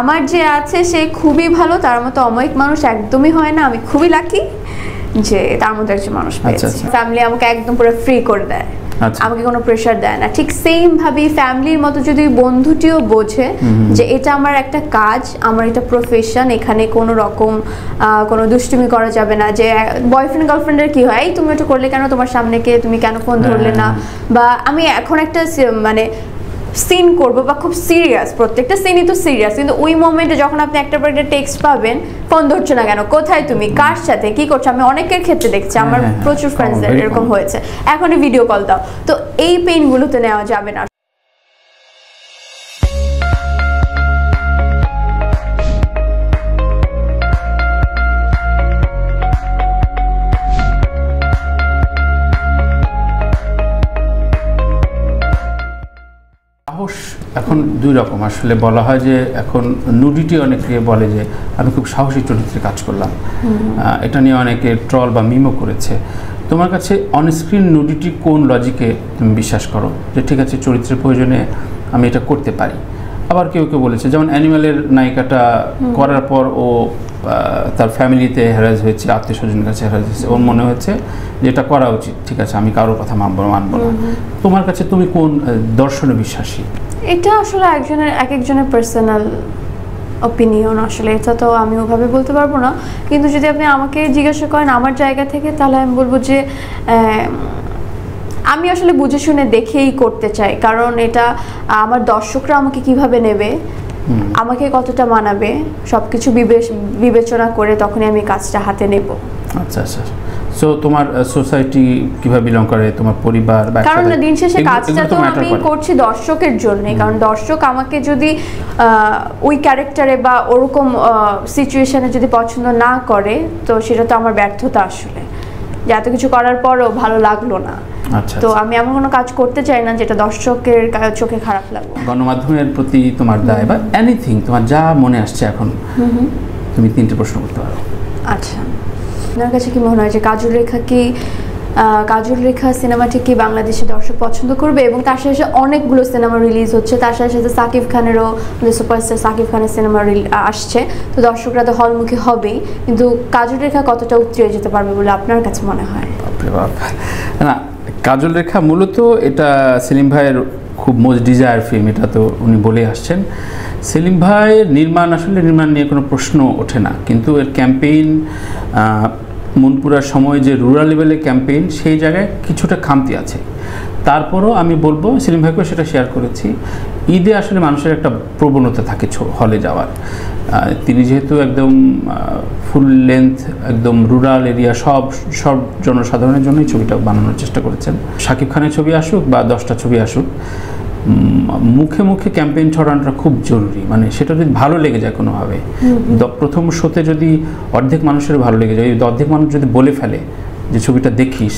আমার যে আছে সে খুবই ভালো, তার মতো অমায়িক মানুষ একদমই হয় না। আমি খুবই লাকি যে তার মতো একজন মানুষ পেয়েছি। ফ্যামিলি আমাকে একদম পুরো ফ্রি করে দেয়, আমাকে কোনো প্রেশার দেয় না। ঠিক সেম ভাবে ফ্যামিলির মতো যদি বন্ধুটিও বোঝে যে এটা আমার একটা কাজ, আমার এটা প্রফেশন, এখানে কোনো রকম কোনো দুষ্টুমি করা যাবে না। যে বয়ফ্রেন্ড গার্লফ্রেন্ডের কি হয়, তুমি এটা করলে কেন, তোমার সামনে কে, তুমি কেন ফোন ধরলে না, বা আমি এখন একটা মানে সিন করবো বা খুব সিরিয়াস, প্রত্যেকটা সিনই তো সিরিয়াস, কিন্তু ওই মোমেন্টে যখন আপনি একটা পর একটা টেক্সট পাবেন, ফোন ধরছো না কেন, কোথায় তুমি, কার সাথে কি করছো, আমি অনেকের ক্ষেত্রে দেখছি, আমার প্রচুর ফ্রেন্ডসদের এরকম হয়েছে, এখনই ভিডিও কল দাও। তো এই পেইনগুলো তো নেওয়া যাবে না। এখন দুই রকম আসলে বলা হয় যে এখন নুডিটি অনেকে বলে যে আমি খুব সাহসী চরিত্রে কাজ করলাম, এটা নিয়ে অনেকে ট্রল বা মিমও করেছে। তোমার কাছে অনস্ক্রিন নুডিটি কোন লজিকে তুমি বিশ্বাস করো যে ঠিক আছে চরিত্রের প্রয়োজনে আমি এটা করতে পারি? আবার কেউ কেউ বলেছে, যেমন অ্যানিমালের নায়িকাটা করার পর ও তার ফ্যামিলিতে হ্যারাস হয়েছে, আত্মীয় স্বজনের কাছে হ্যারাস হয়েছে, ওর মনে হচ্ছে যে এটা করা উচিত, ঠিক আছে আমি কারোর কথা মানবো না। তোমার কাছে তুমি কোন দর্শনে বিশ্বাসী? এটা আসলে এক একজনের পার্সোনাল অপিনিয়ন, আসলে এটা তো আমি ওভাবে বলতে পারবো না। কিন্তু যদি আপনি আমাকে জিজ্ঞাসা করেন আমার জায়গা থেকে, তাহলে আমি বলবো যে আমি আসলে বুঝে শুনে দেখেই করতে চাই, কারণ এটা আমার দর্শকরা আমাকে কিভাবে নেবে, আমাকে কতটা মানাবে, সবকিছু বিবেচনা করে তখনই আমি কাজটা হাতে নেব। আচ্ছা আচ্ছা। সো তোমার সোসাইটি কিভাবে বিলং করে, তোমার পরিবার, কারণ দিন শেষে কাজটা তো আমি করছি দর্শকের জন্য, কারণ দর্শক আমাকে যদি ওই ক্যারেক্টারে বা ওরকম সিচুয়েশনে যদি পছন্দ না করে, তো সেটা তো আমার ব্যর্থতা আসলে, যে এত কিছু করার পরও ভালো লাগলো না। তো আমি এমন কোনো কাজ করতে চাই না যেটা দর্শকের চোখে খারাপ লাগবে। গণমাধ্যমের প্রতি তোমার দায় বা এনিথিং, তোমার যা মনে আসছে এখন, তুমি তিনটে প্রশ্ন করতে পারো। আচ্ছা, আপনার কাছে কি মনে হয় যে কাজল রেখা সিনেমাটি কি বাংলাদেশে দর্শক পছন্দ করবে? এবং তার সাথে অনেকগুলো সিনেমা রিলিজ হচ্ছে, তার সাথে সাথে সাকিব খানেরও, সুপারস্টার সাকিব খানের সিনেমা আসছে, তো দর্শকরা তো হলমুখী হবেই, কিন্তু কাজল রেখা কতটা উতরে যেতে পারবে বলে আপনার কাছে মনে হয়? না, কাজল রেখা মূলত এটা সেলিম ভাইয়ের খুব মোস্ট ডিজায়ার ফিল্ম, এটা তো উনি বলে আসছেন। সেলিম ভাইয়ের নির্মাণ নিয়ে কোনো প্রশ্ন ওঠে না, কিন্তু এর ক্যাম্পেইন, মনপুরার সময় যে রুরাল লেভেলের ক্যাম্পেইন, সেই জায়গায় কিছুটা খামতি আছে। তারপরও আমি বলবো, সেলিম ভাইকেও সেটা শেয়ার করেছি, ঈদে আসলে মানুষের একটা প্রবণতা থাকে হলে যাওয়ার। তিনি যেহেতু একদম ফুল লেন্থ, একদম রুরাল এরিয়া, সব জনসাধারণের জন্যই ছবিটা বানানোর চেষ্টা করেছেন। শাকিব খানের ছবি আসুক বা 10টা ছবি আসুক, মুখে মুখে ক্যাম্পেইন ছড়ানোটা খুব জরুরি। মানে সেটা যদি ভালো লেগে যায় কোনোভাবে, প্রথম শোতে যদি অর্ধেক মানুষের ভালো লেগে যায়, অর্ধেক মানুষ যদি বলে ফেলে যে ছবিটা দেখিস,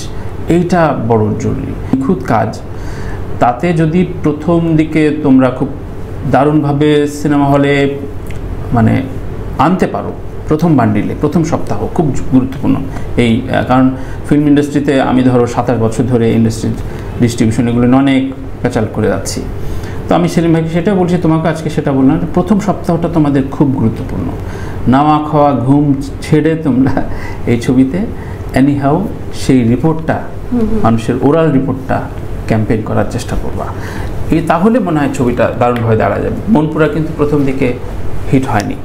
এইটা বড় জরুরি। নিখুঁত কাজ, তাতে যদি প্রথম দিকে তোমরা খুব দারুণভাবে সিনেমা হলে মানে আনতে পারো, প্রথম বান্ডিলে, প্রথম সপ্তাহ খুব গুরুত্বপূর্ণ। এই কারণ ফিল্ম ইন্ডাস্ট্রিতে আমি ধরো 27 বছর ধরে ইন্ডাস্ট্রির ডিস্ট্রিবিউশন এগুলো অনেক পেঁচাল করে যাচ্ছি। তো আমি সেলিম ভাইকে সেটা বলছি, তোমাকে আজকে সেটা বললাম, প্রথম সপ্তাহটা তোমাদের খুব গুরুত্বপূর্ণ। নাওয়া খাওয়া ঘুম ছেড়ে তোমরা এই ছবিতে এনিহাউ সেই রিপোর্টটা, মানুষের ওরাল রিপোর্টটা ক্যাম্পেইন করার চেষ্টা করবা। তাহলে মনে হয় ছবিটা দারুণভাবে দাঁড়া যাবে। মনপুরা কিন্তু প্রথম দিকে হিট হয়নি,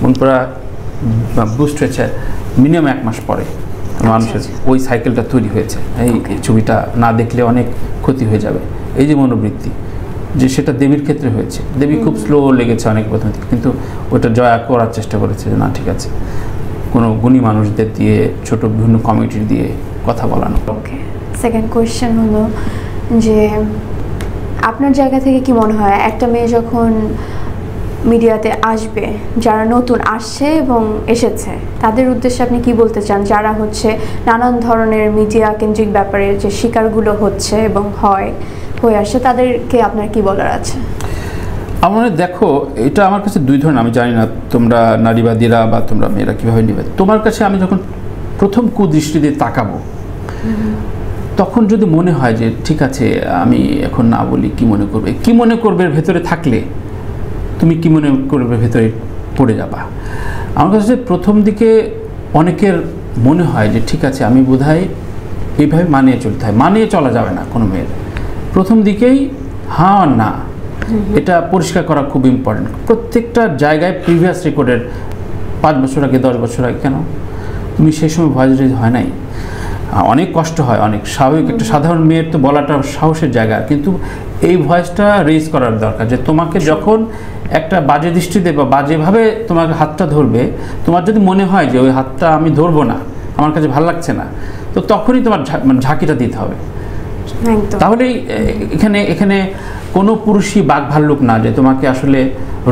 মনপুরা বুস্ট হয়েছে মিনিমাম 1 মাস পরে, মানুষের ওই সাইকেলটা তৈরি হয়েছে, এই ছবিটা না দেখলে অনেক ক্ষতি হয়ে যাবে, এই যে মনোবৃত্তি, যে সেটা দেবীর ক্ষেত্রে হয়েছে। দেবী খুব স্লো লেগেছে অনেক প্রথম থেকে, কিন্তু ওটা জয়া করার চেষ্টা করেছে যে না ঠিক আছে, কোনো গুণী মানুষদের দিয়ে, ছোট বিভিন্ন কমিটির দিয়ে কথা বলানো। ওকে, সেকেন্ড কোয়েশ্চেন হলো যে আপনার জায়গা থেকে কি মনে হয় একটা মেয়ে যখন মিডিয়াতে আসবে, যারা নতুন আসছে এবং এসেছে, তাদের উদ্দেশ্যে আপনি কি বলতে চান, যারা হচ্ছে নানান ধরনের মিডিয়া কেন্দ্রিক ব্যাপারে যে শিকারগুলো হচ্ছে এবং হয়ে আসছে, তাদেরকে আপনার কি বলার আছে? আমার দেখো, এটা আমার কাছে দুই ধরনের, আমি জানি না তোমরা নারীবাদীরা বা তোমরা মেয়েরা কীভাবে নেবে। তোমার কাছে আমি যখন প্রথম কুদৃষ্টি দিয়ে তাকাবো, তখন যদি মনে হয় যে ঠিক আছে আমি এখন না বলি, কি মনে করবে ভেতরে থাকলে তুমি কি মনে করবে ভেতরে পড়ে যাবা। আমার কাছে প্রথম দিকে অনেকের মনে হয় যে ঠিক আছে আমি বোধহয় এইভাবে মানিয়ে চলতে হয়, মানিয়ে চলা যাবে না কোনো মেয়ের। প্রথম দিকেই হ্যাঁ না এটা পরিষ্কার করা খুব ইম্পর্টেন্ট। প্রত্যেকটা জায়গায় প্রিভিয়াস রেকর্ডের 5 বছর আগে 10 বছর আগে কেন তুমি সেই সময় ভয়েস রেজ হয় নাই, অনেক কষ্ট হয়, অনেক স্বাভাবিক। একটা সাধারণ মেয়ের তো বলাটা সাহসের জায়গা, কিন্তু এই ভয়েসটা রেজ করার দরকার যে তোমাকে যখন একটা বাজে দৃষ্টিতে বা বাজেভাবে তোমাকে হাতটা ধরবে, তোমার যদি মনে হয় যে ওই হাতটা আমি ধরবো না, আমার কাছে ভালো লাগছে না, তো তখনই তোমার মানে ঝাঁকিটা দিতে হবে। তাহলেই এখানে এখানে কোনো পুরুষই বাঘ ভাল্লুক না যে তোমাকে আসলে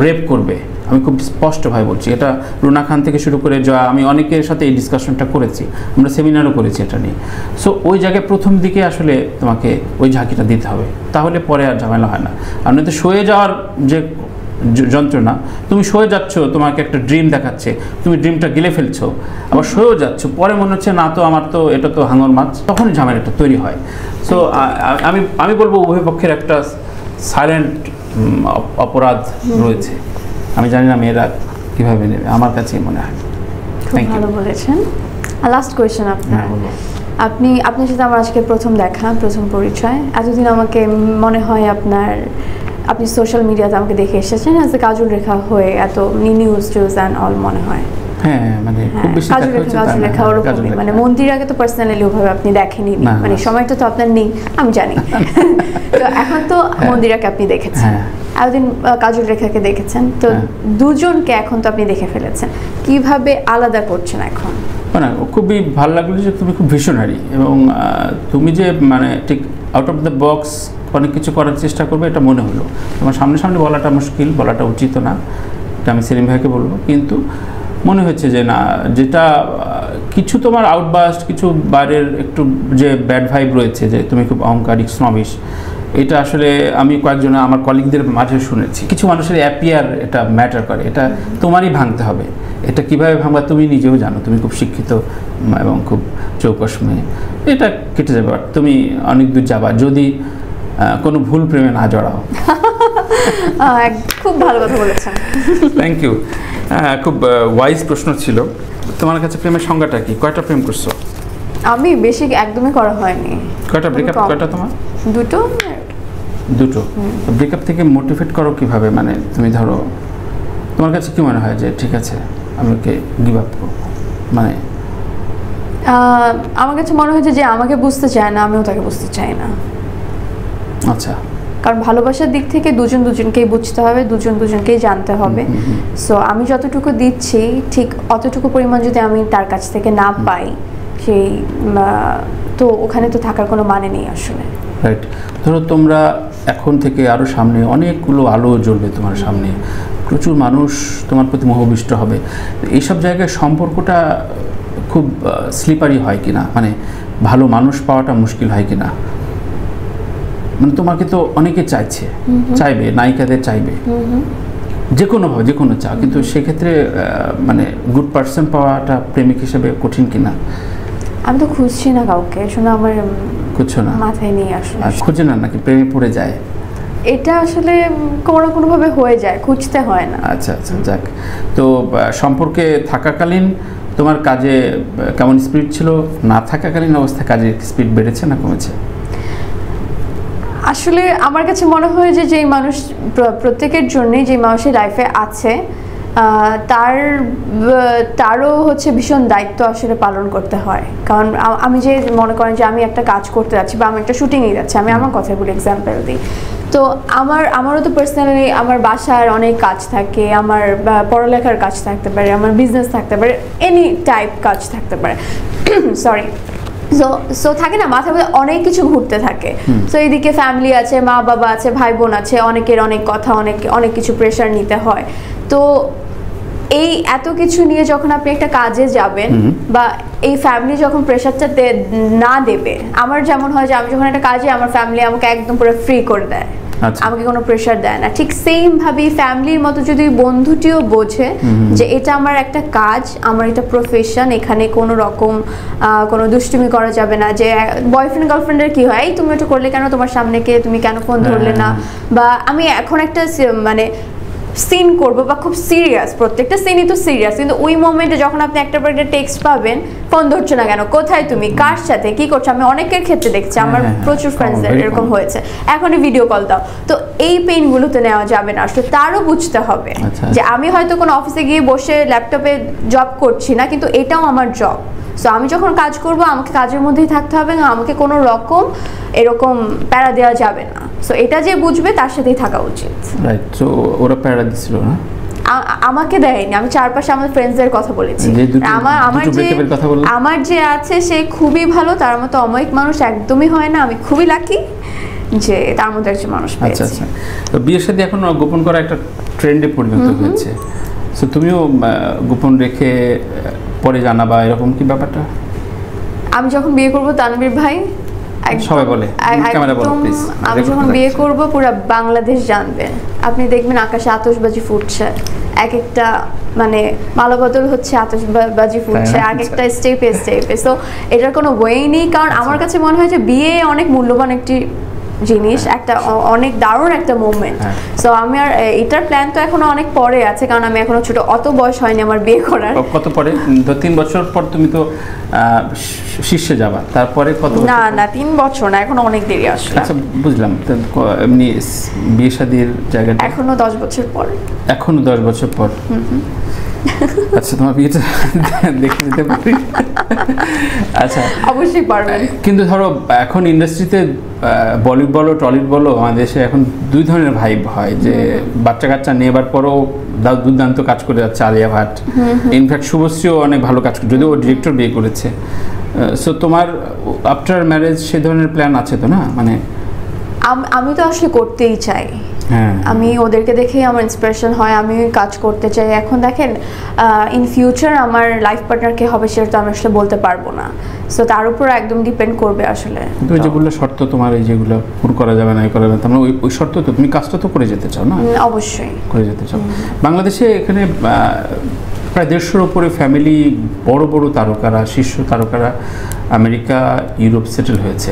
রেপ করবে। আমি খুব স্পষ্টভাবে বলছি, এটা রুনা খান থেকে শুরু করে যা আমি অনেকের সাথে এই ডিসকাশনটা করেছি, আমরা সেমিনারও করেছি এটা নিয়ে। সো ওই জায়গায় প্রথম দিকে আসলে তোমাকে ওই ঝাঁকিটা দিতে হবে, তাহলে পরে আর ঝামেলা হয় না। আর নয়তো সয়ে যাওয়ার যে যন্ত্রণা, তুমি সয়ে যাচ্ছ, তোমাকে একটা ড্রিম দেখাচ্ছে, তুমি ড্রিমটা গিলে ফেলছো, আবার সয়েও যাচ্ছ, পরে মনে হচ্ছে না তো আমার তো এটা তো হাঙর মাছ, তখনই ঝামেলাটা তৈরি হয়। সো আমি বলবো উভয় পক্ষের একটা সাইলেন্ট অপরাধ রয়েছে। আমি জানি না মেয়েরা কীভাবে নেবে, আমার কাছেই মনে হয়। থ্যাংক ইউ, ভালো বলেছেন। লাস্ট কোয়েশ্চেন আপনার আপনার সাথে আমার আজকে প্রথম দেখা, প্রথম পরিচয়। এতদিন আমাকে মনে হয় আপনি সোশ্যাল মিডিয়াতে আমাকে দেখে এসেছেন অ্যাজ এ কাজল রেখা হয়ে, এত নিউজ অ্যান্ড অল মনে হয়। হ্যাঁ, মানে খুব বেশি কাজল রেখা ওরকমই, মানে মন্দির আগে তো পার্সোনালি ওভাবে আপনি দেখেনি, মানে সময়টা তো আপনার নেই আমি জানি। তো এখন তো মন্দিরাকে আপনি দেখেছেন, এতদিন কাজল রেখাকে দেখেছেন, তো দুজনকে এখন তো আপনি দেখে ফেলেছেন, কিভাবে আলাদা করছেন এখন? মানে খুবই ভালো লাগলো যে তুমি খুব ভিশনারি, এবং তুমি যে মানে ঠিক আউট অফ দ্য বক্স অনেক কিছু করার চেষ্টা করবে এটা মনে হলো। তোমার সামনে সামনে বলাটা মুশকিল, বলাটা উচিত না, এটা আমি সেলিম ভাইকে বলবো, কিন্তু মনে হচ্ছে যে না, যেটা কিছু তোমার আউটবাস্ট, কিছু বাইরের একটু যে ব্যাড ভাইব রয়েছে, যে তুমি খুব অহংকারিক স্নবিশ, এটা আসলে আমি কয়েকজন আমার কলিগদের মাঝে শুনেছি। কিছু মানুষের অ্যাপিয়ার এটা ম্যাটার করে, এটা তোমারই ভাঙতে হবে। এটা কীভাবে ভাঙবা তুমি নিজেও জানো, তুমি খুব শিক্ষিত এবং খুব চৌকস মেয়ে, এটা কেটে যাবে, তুমি অনেক দূর যাবা যদি কোনো ভুল প্রেমে না জড়াও। খুব ভালো কথা বলেছেন, থ্যাংক ইউ। খুব ওয়াইজ প্রশ্ন ছিল। তোমার কাছে প্রেমের সংজ্ঞাটা কি? কয়টা প্রেম করছো? আমি বেশি একদমই করা হয়নি। কয়টা ব্রেকআপ? কয়টা তোমার? দুটো। ব্রেকআপ থেকে মোটিভেট করো কিভাবে? মানে তুমি ধরো, তোমার কাছে কি মনে হয় যে ঠিক আছে আমি ওকে গিভ আপ করবো? মানে আমার কাছে মনে হয়েছে যে আমাকে বুঝতে চায় না, আমিও তাকে বুঝতে চাই না। আচ্ছা, কারণ ভালোবাসার দিক থেকে দুজন দুজনকেই বুঝতে হবে, দুজন দুজনকেই জানতে হবে। সো আমি যতটুকু দিচ্ছি ঠিক অতটুকু পরিমাণ যদি আমি তার কাছ থেকে না পাই, সেই তো ওখানে তো থাকার কোনো মানে নেই আসলে। রাইট। ধরো তোমরা এখন থেকে আরও সামনে অনেকগুলো আলো জ্বলবে তোমার সামনে, প্রচুর মানুষ তোমার প্রতি মোহবিষ্ট হবে। এইসব জায়গায় সম্পর্কটা খুব স্লিপারি হয় কিনা, মানে ভালো মানুষ পাওয়াটা মুশকিল হয় কিনা? মানে তোমাকে তো অনেকে চাইবে, নায়িকাদের চাইবে, যে কোনোভাবে যে কোনো চা, কিন্তু সেক্ষেত্রে মানে গুড পার্সন পাওয়াটা প্রেমিক হিসেবে কঠিন কিনা? আমি তো খুঁজছি না কাউকে, শোনা আমার খুঁজছো না, মাথায় নেই আসলে। খুঁজে না নাকি প্রেমে পড়ে যায়? এটা আসলে কোনোভাবে হয়ে যায়, খুঁজতে হয় না। আচ্ছা, যাক। তো সম্পর্কে থাকাকালীন তোমার কাজে কেমন স্পিড ছিল? না থাকাকালীন অবস্থায় কাজের স্পিড বেড়েছে না কমেছে? আসলে আমার কাছে মনে হয় যে যেই মানুষ প্রত্যেকের জন্যই, যে মানুষের লাইফে আছে, তারও হচ্ছে ভীষণ দায়িত্ব আসলে পালন করতে হয়। কারণ আমি যে মনে করেন যে আমি একটা কাজ করতে যাচ্ছি বা আমি একটা শুটিংয়ে যাচ্ছি, আমি আমার কথাই বলি, এক্সাম্পল দিই, তো আমারও তো পার্সোনালি আমার বাসার অনেক কাজ থাকে, আমার পড়ালেখার কাজ থাকতে পারে, আমার বিজনেস থাকতে পারে, এনি টাইপ কাজ থাকতে পারে, সরি। সো থাকে না, মাথার মধ্যে অনেক কিছু ঘুরতে থাকে। সো এইদিকে ফ্যামিলি আছে, মা বাবা আছে, ভাই বোন আছে, অনেকের অনেক কথা, অনেক কিছু প্রেশার নিতে হয়। তো এই এত কিছু নিয়ে যখন আপনি একটা কাজে যাবেন, বা এই ফ্যামিলি যখন প্রেশারটা না দেবে, আমার যেমন হয় যে আমি যখন একটা কাজে, আমার ফ্যামিলি আমাকে একদম পুরো ফ্রি করে দেয়, আমাকে কোনো প্রেশার দেয় না। ঠিক সেম ভাবে ফ্যামিলির মতো যদি বন্ধুটিও বোঝে যে এটা আমার একটা কাজ, আমার এটা প্রফেশন, এখানে কোনো রকম কোনো দুষ্টুমি করা যাবে না। যে বয়ফ্রেন্ড গার্লফ্রেন্ডের কি হয়, তুমি এটা করলে কেন, তোমার সামনে কে, তুমি কেন ফোন ধরলে না, বা আমি এখন একটা মানে সিন করবো বা খুব সিরিয়াস, প্রত্যেকটা সিনই তো সিরিয়াস, কিন্তু ওই মোমেন্টে যখন আপনি একটা পর একটা টেক্সট পাবেন, ফোন ধরছো না কেন, কোথায় তুমি, কার সাথে কি করছো, আমি অনেকের ক্ষেত্রে দেখছি, আমার প্রচুর ফ্রেন্ডসদের এরকম হয়েছে, এখনই ভিডিও কল দাও। তো এই পেইনগুলো তো নেওয়া যাবে না, আসলে তারও বুঝতে হবে যে আমি হয়তো কোনো অফিসে গিয়ে বসে ল্যাপটপে জব করছি না, কিন্তু এটাও আমার জব। সো আমি যখন কাজ করব আমাকে কাজের মধ্যেই থাকতে হবে না, আমাকে কোনো রকম এরকম প্যারা দেওয়া যাবে না। সো এটা যে বুঝবে তার সাথেই থাকা উচিত। রাইট। সো ওরা প্যারা দিছিল না, আমাকে দেয়নি, আমি চারপাশে আমার ফ্রেন্ডসদের কথা বলেছি। আমার যে আছে সে খুবই ভালো, তার মতো অমায়িক মানুষ একদমই হয় না, আমি খুবই লাকি যে তার মধ্যে একজন মানুষ পেয়েছি। আচ্ছা, তো বিয়ের সাথে এখন গোপন করা একটা ট্রেন্ডে পরিণত হয়েছে। সো তুমিও গোপন রেখে পরে জানাবা, এরকম কি ব্যাপারটা? আমি যখন বিয়ে করব তানভীর ভাই, সবাই বলে, ক্যামেরা বলো প্লিজ, আমি যখন বিয়ে করব পুরো বাংলাদেশ জানবে। আপনি দেখবেন আকাশে আতশবাজি ফুটছে, এক একটা মানে মালাবদল হচ্ছে, আতশবাজি ফুটছে এক একটা স্টেপে স্টেপে। সো এটার কোনো ওয়ে নেই, কারণ আমার কাছে মনে হয় যে বিয়ে অনেক মূল্যবান একটি জিনিস, একটা অনেক দারুণ একটা মুভমেন্ট। সো আমি আর এটার প্ল্যান তো এখনো অনেক পরে আছে, কারণ আমি এখনো ছোট, অত বয়স হয়নি আমার বিয়ে করার। কত পরে? 3 বছর পর তুমি তো শীর্ষে যাবা, তারপরে কত? না 3 বছর না, এখন অনেক দেরি আসলে। আচ্ছা বুঝলাম। এমনি বিয়ে শাদীর জায়গাটা এখনো 10 বছর পর। এখনো 10 বছর পর। আচ্ছা, তোমার বিয়েটা দেখে নিতে পারি? আচ্ছা, অবশ্যই পারবেন। কিন্তু ধরো এখন ইন্ডাস্ট্রিতে বলিউড বলো টলিউড বলো, আমাদের দেশে এখন 2 ধরনের ভাইব হয়, যে বাচ্চা কাচ্চা নেবার পরও দুর্দান্ত কাজ করে যাচ্ছে আলিয়া ভাট, ইনফ্যাক্ট শুভশ্রীও অনেক ভালো কাজ করে, যদিও ডিরেক্টর বিয়ে করেছে। সো তোমার আফটার ম্যারেজ সে ধরনের প্ল্যান আছে তো না? মানে আমি তো আসলে করতেই চাই, আমি ওদেরকে দেখেই আমার ইন্সপিরেশন হয়, আমি কাজ করতে চাই। এখন দেখেন ইন ফিউচার আমার লাইফ পার্টনার কে হবে সেটা তো আমি আসলে বলতে পারবো না, সো তার উপর একদম ডিপেন্ড করবে আসলে। তুমি যেগুলো শর্ত তোমার এই যেগুলো পূরণ করা যাবে না, করা যাবে, তাহলে ওই শর্ত তো তুমি কাজটা তো করে যেতে চাও না? অবশ্যই করে যেতে চাও। বাংলাদেশে এখানে প্রায় 150-এর উপরে ফ্যামিলি, বড় বড় তারকারা, শীর্ষ তারকারা আমেরিকা ইউরোপ সেটেল হয়েছে।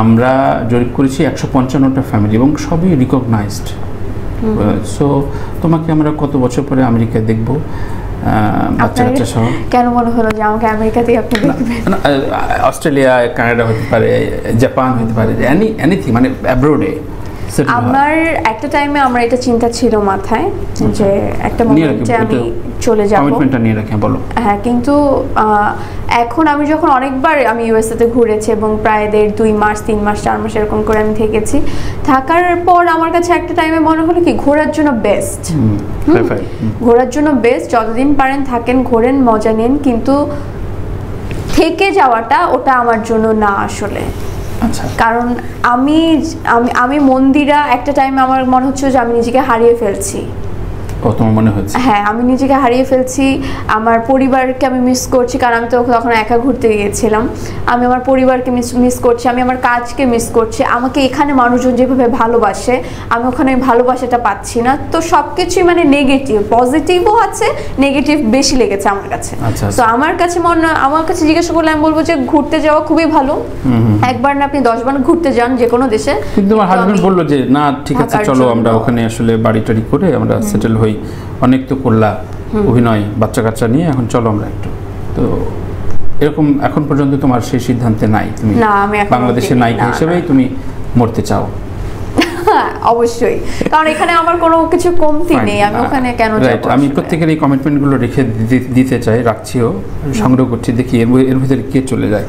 আমরা জরিপ করেছি 155টা ফ্যামিলি, এবং সবই রিকগনাইজড। সো তোমাকে আমরা কত বছর পরে আমেরিকায় দেখবো, বাচ্চা কাচ্চা সহ? কেন মনে হলো যে আমাকে আমেরিকাতেই আপনি দেখবেন? অস্ট্রেলিয়া, কানাডা হতে পারে, জাপান হতে পারে, এনিথিং, মানে অ্যাব্রোডে। আমার একটা টাইমে আমার এটা চিন্তা ছিল মাথায় যে একটা মোমেন্টে আমি চলে যাব, কমিটমেন্টটা নিয়ে রাখেন, বলো। হ্যাঁ, কিন্তু এখন আমি যখন অনেকবার আমি ইউএসএ তে ঘুরেছি, এবং প্রায় 2 মাস 3 মাস 4 মাস এরকম করে আমি থেকেছি, থাকার পর আমার কাছে একটা টাইমে মনে হলো কি ঘোরার জন্য বেস্ট, ঘোরার জন্য বেস্ট, যতদিন পারেন থাকেন, ঘোরেন, মজা নিন, কিন্তু থেকে যাওয়াটা ওটা আমার জন্য না আসলে। কারণ আমি মন্দিরা একটা টাইমে আমার মনে হচ্ছে যে আমি নিজেকে হারিয়ে ফেলছি। তোমার মনে হচ্ছে? হ্যাঁ, আমি নিজেকে হারিয়ে ফেলছি, আমার পরিবারকে আমি মিস করছি, কারণ আমি তো তখন একা ঘুরতে গিয়েছিলাম। আমি আমার পরিবারকে মিস করছি, আমি আমার কাজকে মিস করছি, আমাকে এখানে মানুষজন যেভাবে ভালোবাসে আমি ওখানে ভালোবাসাটা পাচ্ছি না। তো সবকিছুই মানে নেগেটিভ, পজিটিভও আছে, নেগেটিভ বেশি লেগেছে আমার কাছে। তো আমার কাছে জিজ্ঞাসা করলে আমি বলবো যে ঘুরতে যাওয়া খুবই ভালো, একবার না আপনি 10 বার ঘুরতে যান যে কোনো দেশে। কিন্তু আমার হাজবেন্ড বললো যে না ঠিক আছে, চলো আমরা ওখানে আসলে বাড়ি টাড়ি করে আমরা সেটেল হই, অনেক তো করলা অভিনয়, বাচ্চা কাচ্চা নিয়ে, এখন চলো আমরা একটু। তো এরকম এখন পর্যন্ত তোমার সেই সিদ্ধান্তে নাই, তুমি বাংলাদেশের নায়িকা হিসেবেই তুমি মরতে চাও? অবশ্যই, কারণ এখানে আমার কোনো কিছু কমতি নেই, আমি ওখানে কেন যাব? আমি প্রত্যেকের এই কমিটমেন্টগুলো রেখে দিতে চাই, রাখছিও, সংগ্রহ করছি, দেখি এর ভিতরে কে চলে যায়।